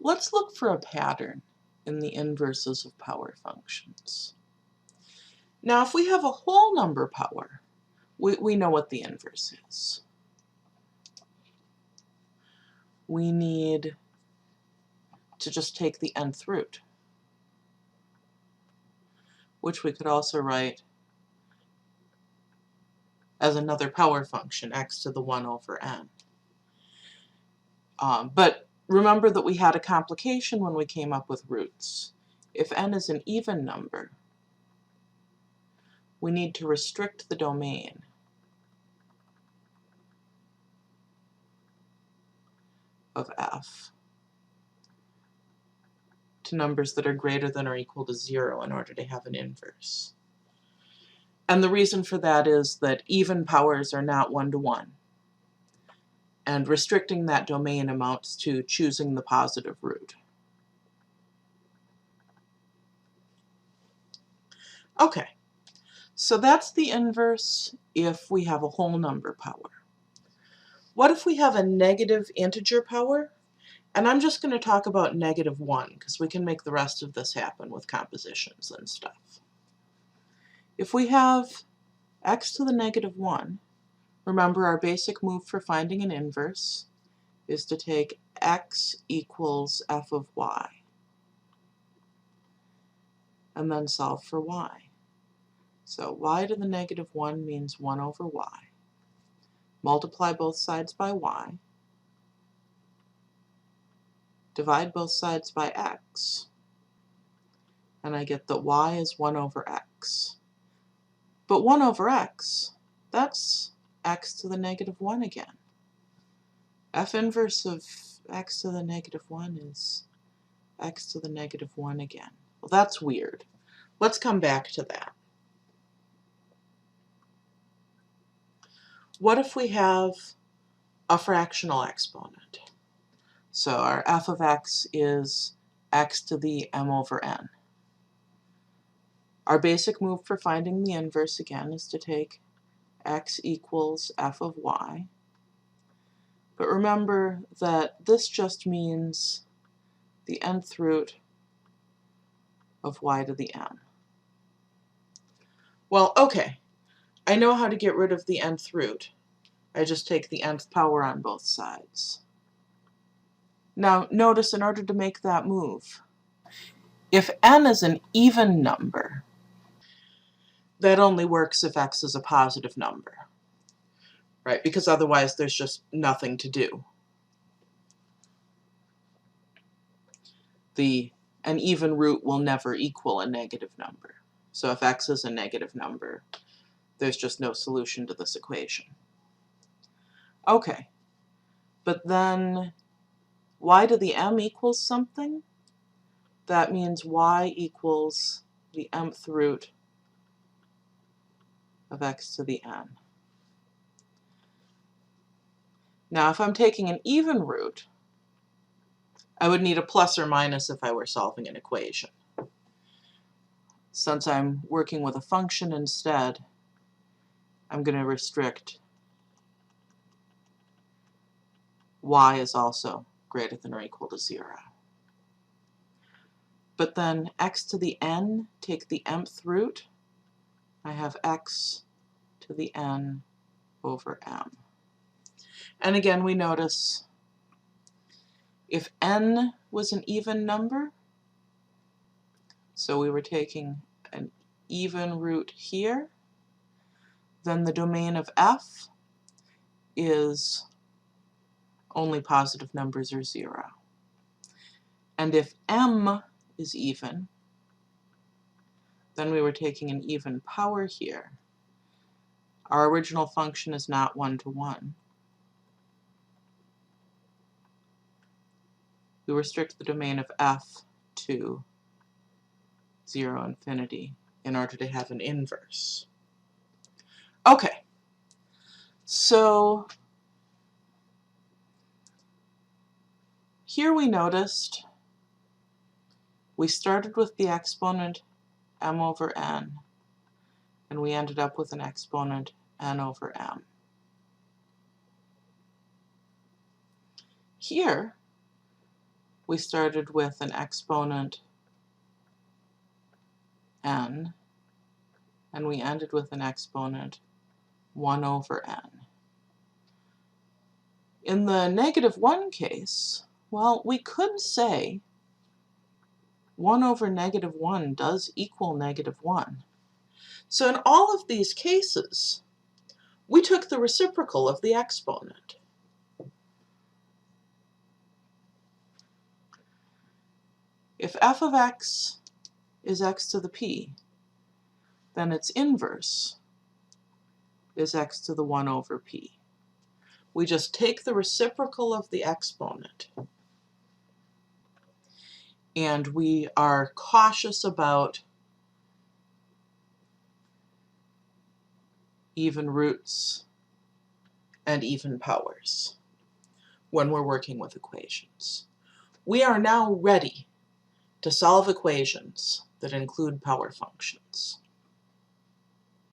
Let's look for a pattern in the inverses of power functions. Now, if we have a whole number power, we know what the inverse is. We need to just take the nth root, which we could also write as another power function, x to the 1 over n. But remember that we had a complication when we came up with roots. If n is an even number, we need to restrict the domain of f to numbers that are greater than or equal to 0 in order to have an inverse. And the reason for that is that even powers are not one-to-one. And restricting that domain amounts to choosing the positive root. Okay, so that's the inverse if we have a whole number power. What if we have a negative integer power? And I'm just going to talk about -1 because we can make the rest of this happen with compositions and stuff. If we have x to the -1, remember our basic move for finding an inverse is to take x equals f of y and then solve for y. So y to the -1 means 1 over y. Multiply both sides by y. Divide both sides by x. And I get that y is 1 over x. But 1 over x, that's x to the -1 again. F inverse of x to the -1 is x to the -1 again. Well, that's weird. Let's come back to that. What if we have a fractional exponent? So our f of x is x to the m over n. Our basic move for finding the inverse again is to take x equals f of y. But remember that this just means the nth root of y to the m. Well, okay, I know how to get rid of the nth root. I just take the nth power on both sides. Now notice, in order to make that move, if n is an even number, that only works if x is a positive number, right? Because otherwise there's just nothing to do. An even root will never equal a negative number. So if x is a negative number, there's just no solution to this equation. Okay, but then y to the m equals something. That means y equals the mth root of x to the n. Now, if I'm taking an even root, I would need a plus or minus if I were solving an equation. Since I'm working with a function instead, I'm going to restrict y is also greater than or equal to 0. But then x to the n, take the mth root, I have x to the n over m. And again, we notice if n was an even number, so we were taking an even root here, then the domain of f is only positive numbers or 0. And if m is even, then we were taking an even power here. Our original function is not 1-to-1. We restrict the domain of f to 0 infinity in order to have an inverse. Okay, so here we noticed we started with the exponent m over n, and we ended up with an exponent n over m. Here, we started with an exponent n, and we ended with an exponent 1 over n. In the -1 case, well, we could say 1 over -1 does equal -1. So in all of these cases, we took the reciprocal of the exponent. If f of x is x to the p, then its inverse is x to the 1 over p. We just take the reciprocal of the exponent, and we are cautious about even roots and even powers when we're working with equations. We are now ready to solve equations that include power functions.